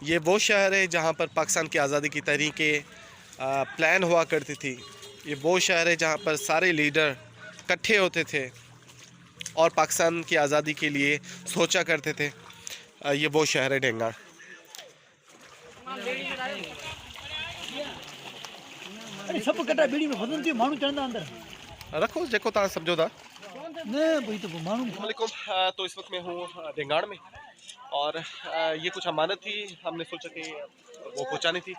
ये वो शहर है जहाँ पर पाकिस्तान की आज़ादी की तहरीकें प्लान हुआ करती थी। ये वो शहर है जहाँ पर सारे लीडर इकट्ठे होते थे और पाकिस्तान की आज़ादी के लिए सोचा करते थे। ये वो शहर है ढेंगाड़। सब कटा बीड़ी में फसन थी मानू चढ़ना अंदर रखो जेको ता समझो था। नहीं भाई तो मानू। तो इस वक्त मैं हूँ ढेंगाड़ में और ये कुछ अमानत थी, हमने सोचा कि वो पहुँचानी थी।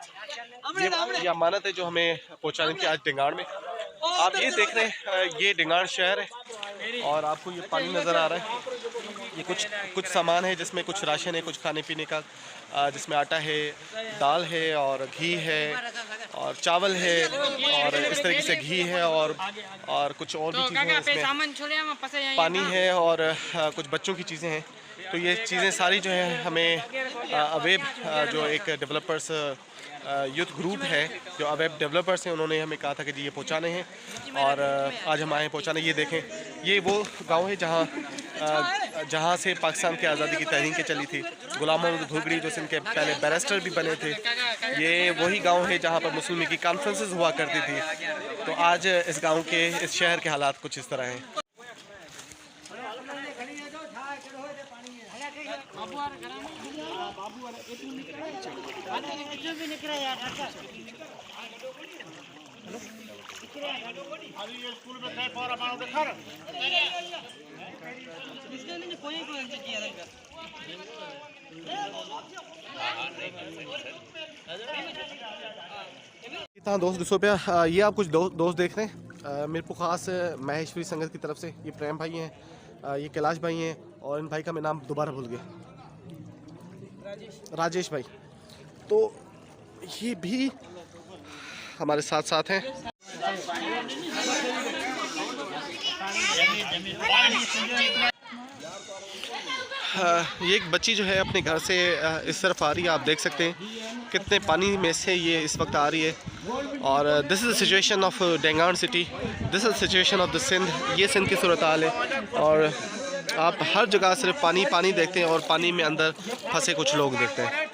ये अमानत है जो हमें पहुँचानी थी आज ढेंगाड़ में। आप ये देख रहे हैं ये ढेंगाड़ शहर है और आपको ये पानी नज़र आ रहा है। ये कुछ सामान है जिसमें कुछ राशन है, कुछ खाने पीने का, जिसमें आटा है, दाल है और घी है और चावल है और इस तरीके से घी है और कुछ और भी चीज़ें हैं इसमें, पानी है और कुछ बच्चों की चीज़ें हैं। तो ये चीज़ें सारी जो है हमें अवेब जो एक डेवलपर्स यूथ ग्रुप है, जो अवेब डेवलपर्स हैं, उन्होंने हमें कहा था कि जी ये पहुंचाने हैं और आज हम आए पहुंचाने। ये देखें, ये वो गांव है जहां से पाकिस्तान की आज़ादी की तहरीकें चली थी। गुलाम मोहम्मद घुरगड़ी जो इनके पहले बैरिस्टर भी बने थे, ये वही गांव है जहां पर मुस्लिम लीग की कॉन्फ्रेंसेस हुआ करती थी। तो आज इस गाँव के, इस शहर के हालात कुछ इस तरह हैं। दोस्त ॾिसो पिया, ये आप कुछ दोस्त देख रहे हैं मेरे को ख़ास महेश्वरी संगत की तरफ से। ये प्रेम भाई हैं, ये कैलाश भाई हैं और इन भाई का मैं नाम दोबारा भूल गया, राजेश भाई। तो ये भी हमारे साथ साथ हैं। ये एक बच्ची जो है अपने घर से इस तरफ आ रही है, आप देख सकते हैं कितने पानी में से ये इस वक्त आ रही है। और this is the situation of Dhengar city, this is the situation of the Sindh. ये सिंध की सूरत हाल है और आप हर जगह सिर्फ पानी पानी देखते हैं और पानी में अंदर फंसे कुछ लोग देखते हैं।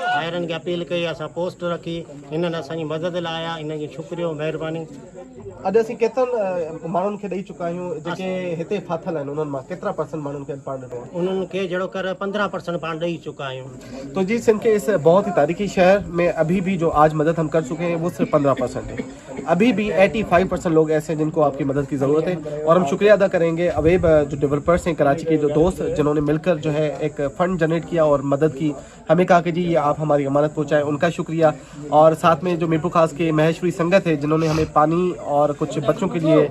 आयरन की अपील कई, असां पोस्ट रखी, इन्हनि असांजी मदद लाइ आया, इन जो शुक्रियो, महिरबानी। अॼु असीं केतिरनि माण्हुनि खे ॾेई चुका आहियूं जेके हिते फाथल आहिनि, उन्हनि मां केतिरा % माण्हुनि खे पाण ॾिनो आहे? उन्हनि खे जहिड़ो कर 15% पाण ॾेई चुका आहियूं। तो जी सिंध के इस बहुत ही तारीखी शहर में अभी भी जो आज मदद हम कर चुके हैं वो सिर्फ 15% है। अभी भी 85% लोग ऐसे हैं जिनको आपकी मदद की ज़रूरत है और हम शुक्रिया अदा करेंगे अवेब जो डेवलपर्स हैं कराची के, जो दोस्त जिन्होंने मिलकर जो है एक फ़ंड जनरेट किया और मदद की। हमें कहा कि जी ये आप हमारी अमानत पहुँचाएँ, उनका शुक्रिया। और साथ में जो मीरपुर खास के महेश्वरी संगत है जिन्होंने हमें पानी और कुछ बच्चों के लिए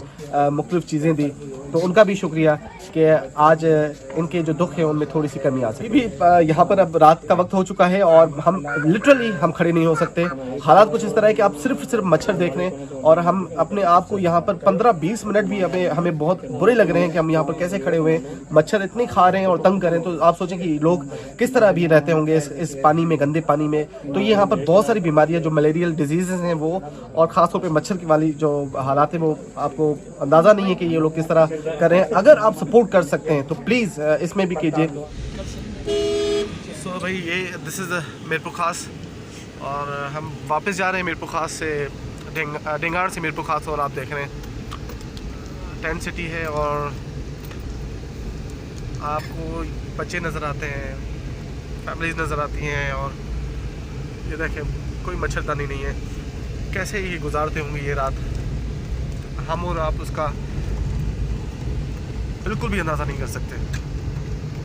मुख्तलिफ चीज़ें दी, तो उनका भी शुक्रिया कि आज इनके जो दुख है उनमें थोड़ी सी कमी आ सके। भी यहाँ पर अब रात का वक्त हो चुका है और हम लिटरली हम खड़े नहीं हो सकते। हालात कुछ इस तरह है कि आप सिर्फ मच्छर देख रहे हैं और हम अपने आप को यहाँ पर 15-20 मिनट भी हमें बहुत बुरे लग रहे हैं कि हम यहाँ पर कैसे खड़े हुए हैं। मच्छर इतने खा रहे हैं और तंग कर रहे हैं, तो आप सोचें कि लोग किस तरह भी रहते होंगे इस पानी में, गंदे पानी में। तो ये यहाँ पर बहुत सारी बीमारियाँ जो मलेरियल डिजीज़ हैं वो, और ख़ासतौर पर मच्छर की वाली जो हालात है वो आपको अंदाज़ा नहीं है कि ये लोग किस तरह कर रहे हैं। अगर आप सपोर्ट कर सकते हैं तो प्लीज़ इसमें भी कीजिए। सो भाई ये दिस इज़ मीरपुर खास और हम वापस जा रहे हैं मीरपुर खास से, ढेंगाड़ से मीरपुर खास। और आप देख रहे हैं टेंट सिटी है और आपको बच्चे नज़र आते हैं, फैमिलीज नज़र आती हैं और ये देखें कोई मच्छरदानी नहीं है। कैसे ये गुजारते होंगे ये रात, हम और आप उसका बिल्कुल भी अंदाज़ा नहीं कर सकते।